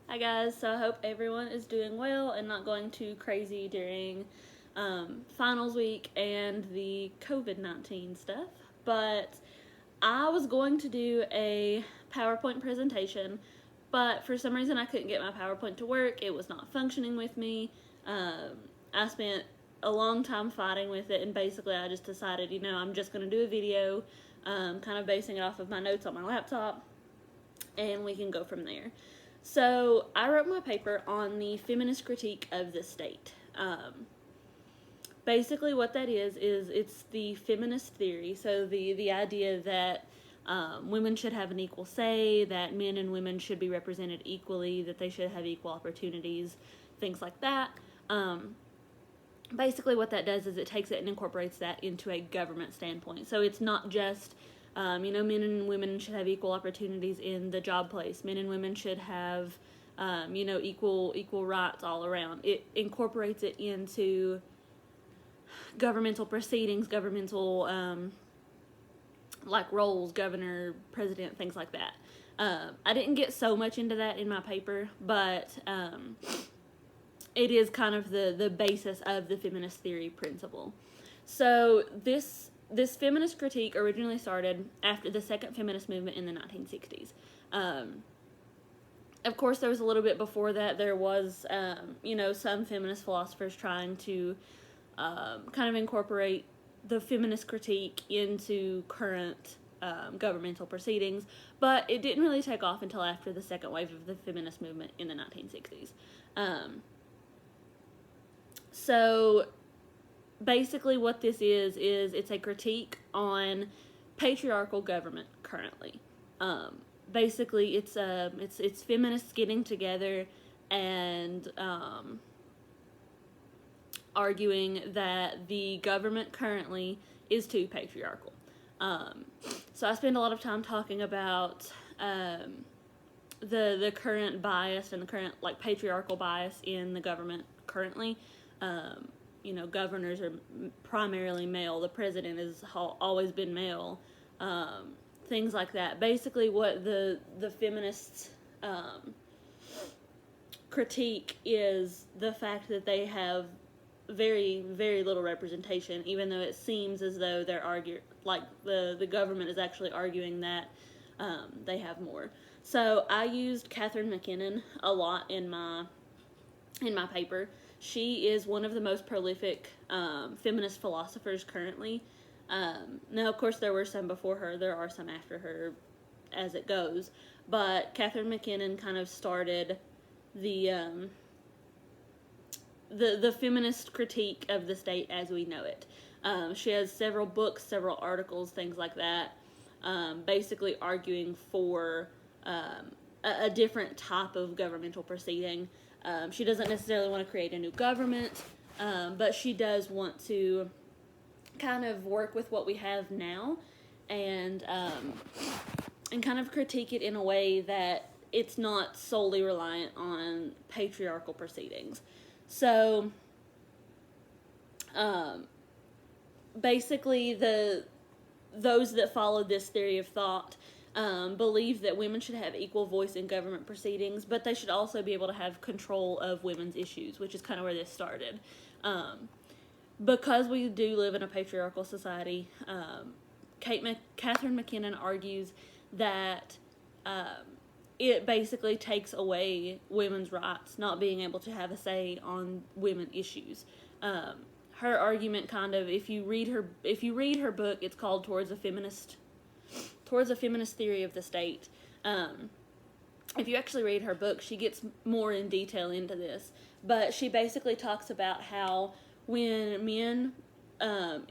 Hi guys, so I hope everyone is doing well and not going too crazy during finals week and the COVID-19 stuff. But I was going to do a PowerPoint presentation, but for some reason I couldn't get my PowerPoint to work. It was not functioning with me. I spent a long time fighting with it, and basically I just decided, I'm just going to do a video, kind of basing it off of my notes on my laptop, and we can go from there. So I wrote my paper on the feminist critique of the state. Basically, what that is it's the feminist theory. So the idea that women should have an equal say, that men and women should be represented equally, that they should have equal opportunities, things like that. Basically, what that does is it takes it and incorporates that into a government standpoint. So it's not just men and women should have equal opportunities in the job place. Men and women should have, equal rights all around. It incorporates it into governmental proceedings, governmental like roles, governor, president, things like that. I didn't get so much into that in my paper, but it is kind of the basis of the feminist theory principle. So this feminist critique originally started after the second feminist movement in the 1960s. Of course, there was a little bit before that. There was, some feminist philosophers trying to kind of incorporate the feminist critique into current governmental proceedings, but it didn't really take off until after the second wave of the feminist movement in the 1960s. So basically what this is it's a critique on patriarchal government currently. Basically it's feminists getting together and arguing that the government currently is too patriarchal. So I spend a lot of time talking about the current bias and the current patriarchal bias in the government currently. Governors are primarily male. The president has always been male. Things like that. Basically, what the feminists critique is the fact that they have very, very little representation, even though it seems as though they're the government is actually arguing that they have more. So I used Catherine McKinnon a lot in my paper. She is one of the most prolific feminist philosophers currently. Now, of course, there were some before her. There are some after her as it goes. But Catherine McKinnon kind of started the feminist critique of the state as we know it. She has several books, several articles, things like that, basically arguing for a different type of governmental proceeding. She doesn't necessarily want to create a new government, but she does want to kind of work with what we have now and kind of critique it in a way that it's not solely reliant on patriarchal proceedings. So basically those that follow this theory of thought believe that women should have equal voice in government proceedings, but they should also be able to have control of women's issues, which is kind of where this started. Because we do live in a patriarchal society, Catherine McKinnon argues that it basically takes away women's rights, not being able to have a say on women issues. Her argument kind of, if you read her book, it's called Towards a Feminist Theory of the State. If you actually read her book, she gets more in detail into this. But she basically talks about how when men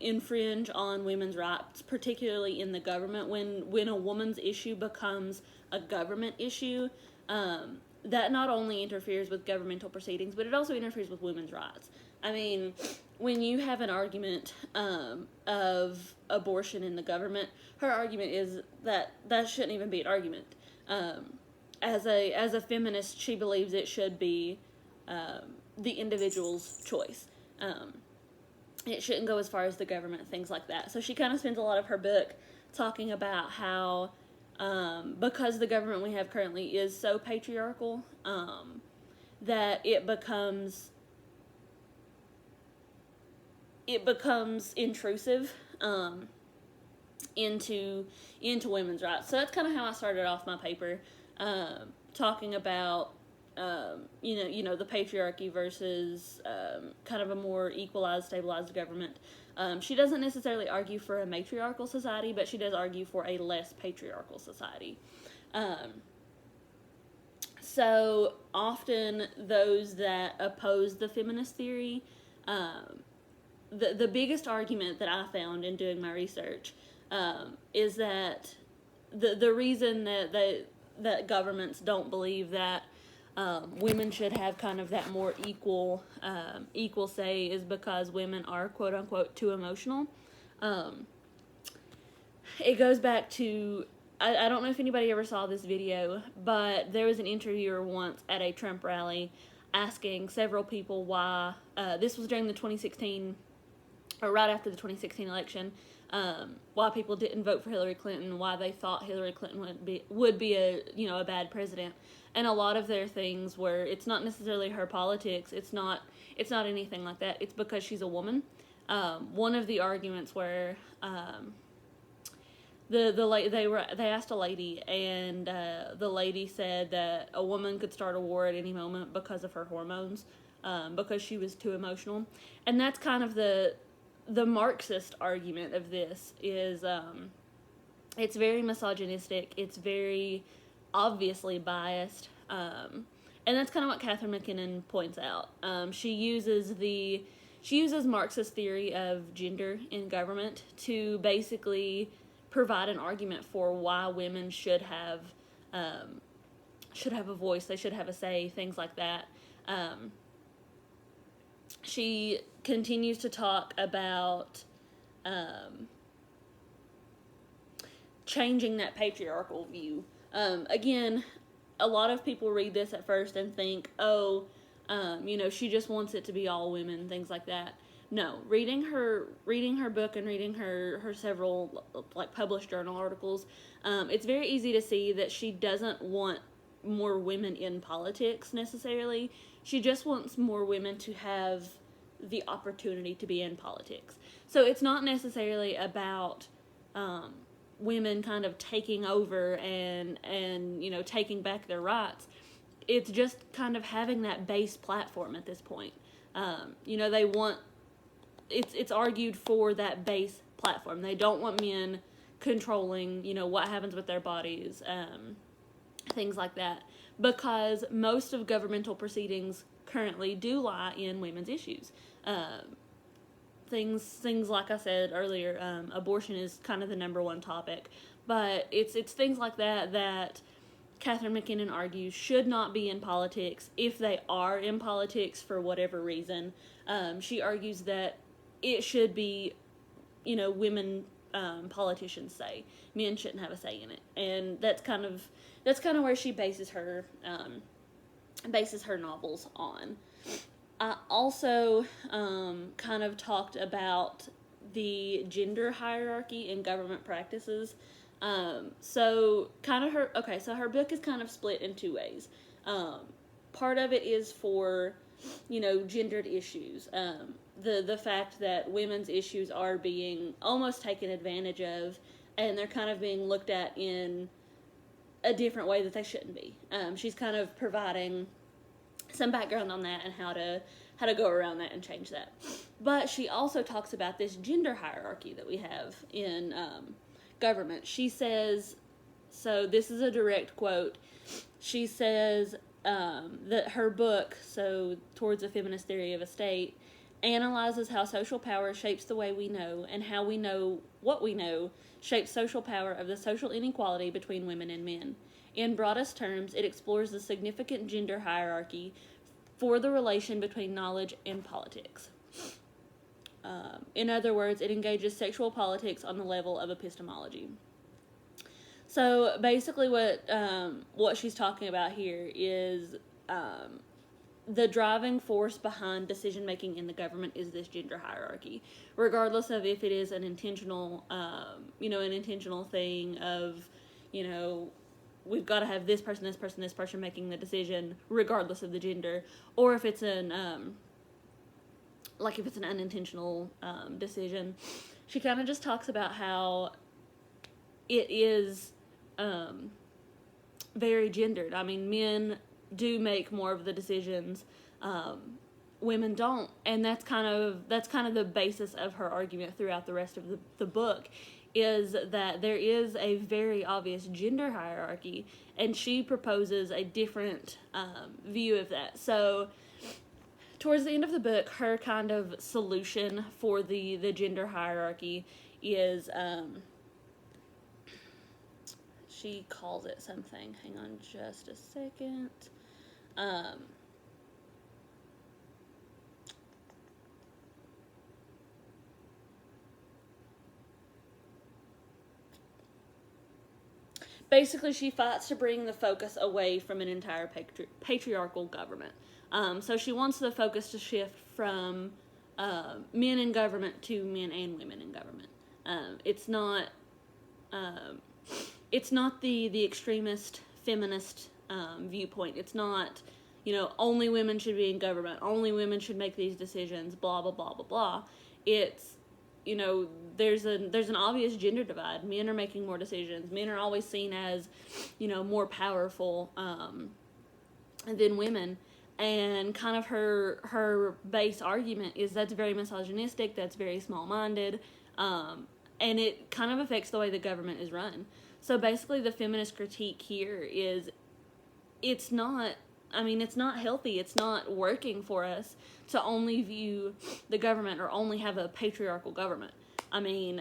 infringe on women's rights, particularly in the government, when a woman's issue becomes a government issue, that not only interferes with governmental proceedings, but it also interferes with women's rights. I mean, when you have an argument of abortion in the government, her argument is that shouldn't even be an argument. As a feminist, she believes it should be the individual's choice. It shouldn't go as far as the government, things like that. So she kind of spends a lot of her book talking about how because the government we have currently is so patriarchal, that it becomes intrusive, into women's rights. So that's kind of how I started off my paper, talking about the patriarchy versus kind of a more equalized, stabilized government. She doesn't necessarily argue for a matriarchal society, but she does argue for a less patriarchal society. So often those that oppose the feminist theory, the biggest argument that I found in doing my research, is that the reason that governments don't believe that women should have kind of that more equal say is because women are quote unquote too emotional. It goes back to, I don't know if anybody ever saw this video, but there was an interviewer once at a Trump rally asking several people why, this was during the 2016, or right after the 2016 election, why people didn't vote for Hillary Clinton, why they thought Hillary Clinton would be a bad president. And a lot of their things were, it's not necessarily her politics, it's not anything like that, it's because she's a woman. One of the arguments were, they asked a lady, and the lady said that a woman could start a war at any moment because of her hormones, because she was too emotional. And that's kind of the Marxist argument of this is, it's very misogynistic, it's very obviously biased, and that's kind of what Catherine McKinnon points out. She uses Marxist theory of gender in government to basically provide an argument for why women should have a voice, they should have a say, things like that. She continues to talk about changing that patriarchal view. Again, a lot of people read this at first and think, she just wants it to be all women, things like that. No, reading her book and reading her several published journal articles, it's very easy to see that she doesn't want more women in politics necessarily. She just wants more women to have the opportunity to be in politics. So it's not necessarily about women kind of taking over and taking back their rights. It's just kind of having that base platform at this point. They want, it's argued for that base platform. They don't want men controlling, what happens with their bodies, things like that, because most of governmental proceedings currently do lie in women's issues. Things like I said earlier, abortion is kind of the number one topic, but it's things like that Catherine McKinnon argues should not be in politics. If they are in politics for whatever reason, she argues that it should be, women politicians say. Men shouldn't have a say in it, and that's kind of where she bases her novels on. I also kind of talked about the gender hierarchy in government practices. So her book is kind of split in two ways. Part of it is for, gendered issues. The fact that women's issues are being almost taken advantage of, and they're kind of being looked at in a different way that they shouldn't be. She's kind of providing some background on that and how to go around that and change that. But she also talks about this gender hierarchy that we have in government. She says, so this is a direct quote, she says that her book, so Towards a Feminist Theory of a State, analyzes how social power shapes the way we know, and how we know what we know shapes social power of the social inequality between women and men. In broadest terms, it explores the significant gender hierarchy for the relation between knowledge and politics. In other words, it engages sexual politics on the level of epistemology. So basically what she's talking about here is the driving force behind decision-making in the government is this gender hierarchy, regardless of if it is an intentional, an intentional thing of, you know, we've got to have this person, this person, this person making the decision regardless of the gender, or if it's an if it's an unintentional decision. She kind of just talks about how it is very gendered. I mean, men do make more of the decisions, women don't, and that's kind of the basis of her argument throughout the rest of the book, is that there is a very obvious gender hierarchy, and she proposes a different view of that. So towards the end of the book, her kind of solution for the gender hierarchy is, she calls it something. Hang on just a second. Basically, she fights to bring the focus away from an entire patriarchal government. So she wants the focus to shift from men in government to men and women in government. It's not the extremist feminist viewpoint. It's not, only women should be in government, only women should make these decisions, blah, blah, blah, blah, blah. It's, there's an obvious gender divide. Men are making more decisions. Men are always seen as, more powerful than women. And kind of her base argument is that's very misogynistic, that's very small-minded, and it kind of affects the way the government is run. So basically the feminist critique here is it's not healthy, it's not working for us to only view the government or only have a patriarchal government. I mean,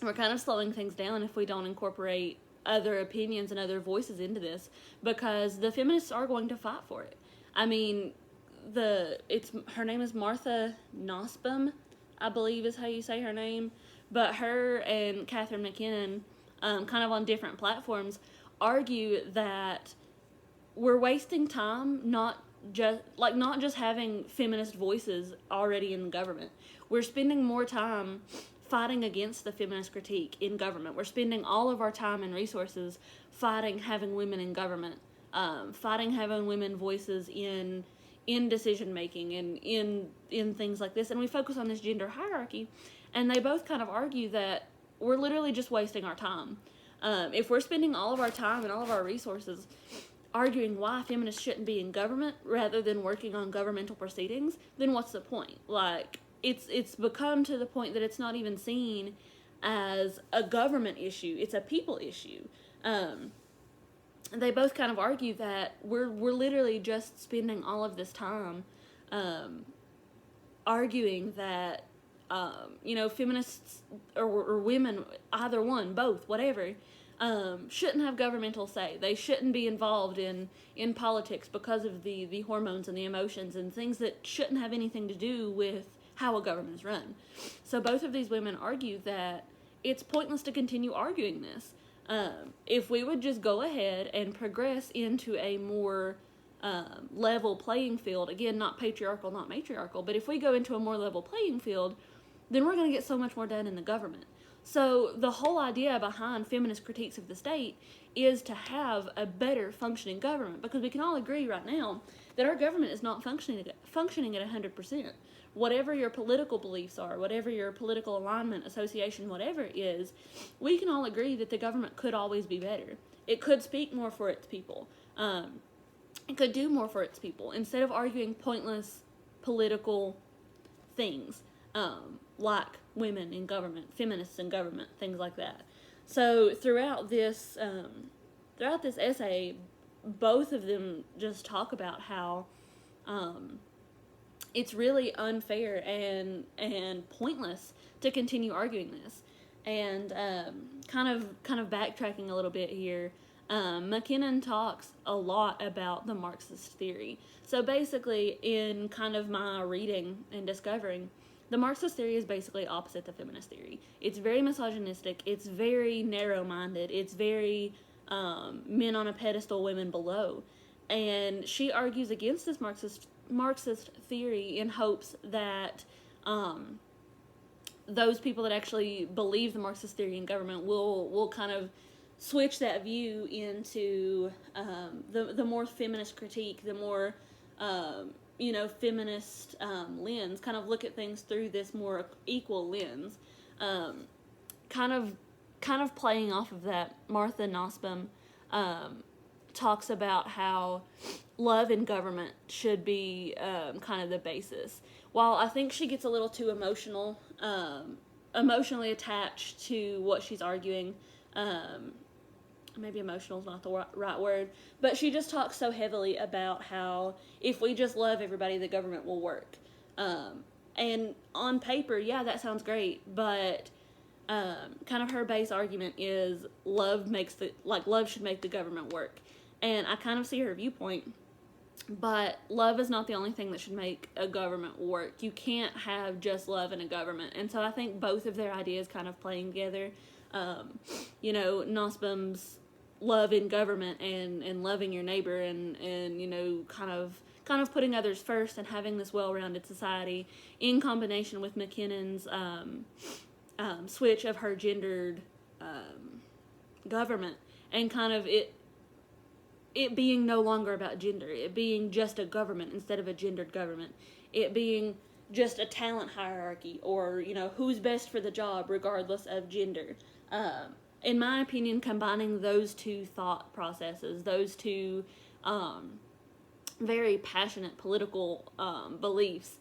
we're kind of slowing things down if we don't incorporate other opinions and other voices into this, because the feminists are going to fight for it. I mean, her name is Martha Nussbaum, I believe is how you say her name, but her and Catherine McKinnon, kind of on different platforms, argue that we're wasting time not just having feminist voices already in the government. We're spending more time fighting against the feminist critique in government. We're spending all of our time and resources fighting having women in government, fighting having women voices in decision making and in things like this. And we focus on this gender hierarchy, and they both kind of argue that we're literally just wasting our time. If we're spending all of our time and all of our resources arguing why feminists shouldn't be in government rather than working on governmental proceedings, then what's the point? Like, it's become to the point that it's not even seen as a government issue, it's a people issue. They both kind of argue that we're literally just spending all of this time arguing that feminists or women, either one, both, whatever, shouldn't have governmental say. They shouldn't be involved in politics because of the hormones and the emotions and things that shouldn't have anything to do with how a government is run. So both of these women argue that it's pointless to continue arguing this. If we would just go ahead and progress into a more level playing field, again, not patriarchal, not matriarchal, but if we go into a more level playing field, then we're going to get so much more done in the government. So the whole idea behind feminist critiques of the state is to have a better functioning government, because we can all agree right now that our government is not functioning at 100%. Whatever your political beliefs are, whatever your political alignment, association, whatever it is, we can all agree that the government could always be better. It could speak more for its people. It could do more for its people instead of arguing pointless political things, like women in government, feminists in government, things like that. So throughout this essay, both of them just talk about how it's really unfair and pointless to continue arguing this. And kind of backtracking a little bit here, McKinnon talks a lot about the Marxist theory. So basically, in kind of my reading and discovering, the Marxist theory is basically opposite the feminist theory. It's very misogynistic. It's very narrow-minded. It's very men on a pedestal, women below. And she argues against this Marxist theory in hopes that those people that actually believe the Marxist theory in government will kind of switch that view into the more feminist critique, the more feminist lens, kind of look at things through this more equal lens, kind of playing off of that. Martha Nussbaum talks about how love and government should be kind of the basis. While I think she gets a little too emotionally attached to what she's arguing, maybe emotional is not the right word, but she just talks so heavily about how if we just love everybody, the government will work. And on paper, yeah, that sounds great, but kind of her base argument is love should make the government work. And I kind of see her viewpoint, but love is not the only thing that should make a government work. You can't have just love in a government. And so I think both of their ideas kind of playing together. Nussbaum's love in government and loving your neighbor and kind of putting others first and having this well-rounded society in combination with McKinnon's switch of her gendered government, and kind of it being no longer about gender, it being just a government instead of a gendered government, it being just a talent hierarchy, or who's best for the job regardless of gender. In my opinion, combining those two thought processes, those two very passionate political beliefs,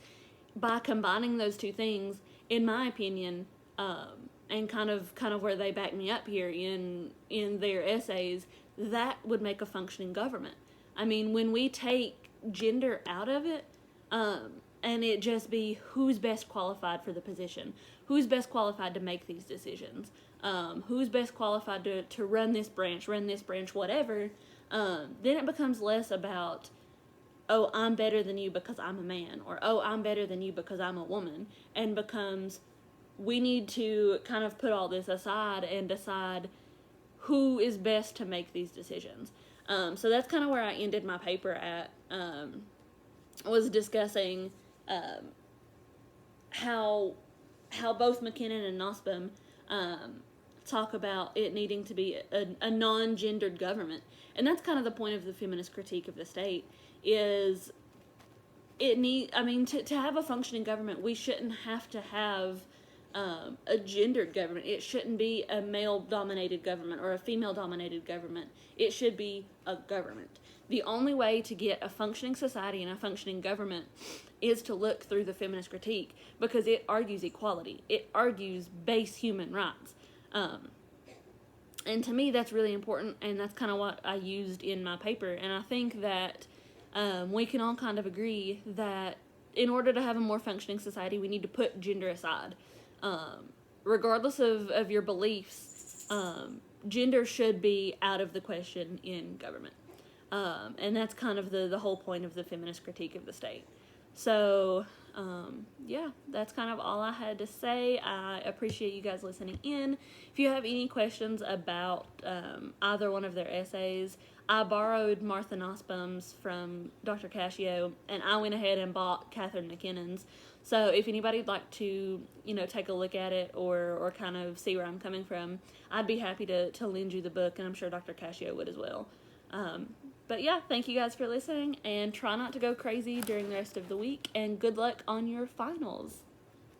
by combining those two things, in my opinion, and kind of where they back me up here in their essays, that would make a functioning government. I mean, when we take gender out of it, and it just be who's best qualified for the position, who's best qualified to make these decisions, who's best qualified to run this branch, whatever, then it becomes less about, oh, I'm better than you because I'm a man, or oh, I'm better than you because I'm a woman, and becomes, we need to kind of put all this aside and decide who is best to make these decisions. So that's kind of where I ended my paper at. Was discussing how both McKinnon and Nussbaum talk about it needing to be a non-gendered government, and that's kind of the point of the feminist critique of the state. Is to have a functioning government, we shouldn't have to have a gendered government. It shouldn't be a male-dominated government or a female-dominated government. It should be a government. The only way to get a functioning society and a functioning government is to look through the feminist critique, because it argues equality. It argues base human rights. And to me, that's really important, and that's kind of what I used in my paper. And I think that we can all kind of agree that in order to have a more functioning society, we need to put gender aside. Regardless of your beliefs, gender should be out of the question in government. And that's kind of the whole point of the feminist critique of the state. So, yeah, that's kind of all I had to say. I appreciate you guys listening in. If you have any questions about either one of their essays, I borrowed Martha Nussbaum's from Dr. Cascio, and I went ahead and bought Catherine McKinnon's. So if anybody'd like to, take a look at it or kind of see where I'm coming from, I'd be happy to lend you the book, and I'm sure Dr. Cascio would as well. But yeah, thank you guys for listening, and try not to go crazy during the rest of the week, and good luck on your finals.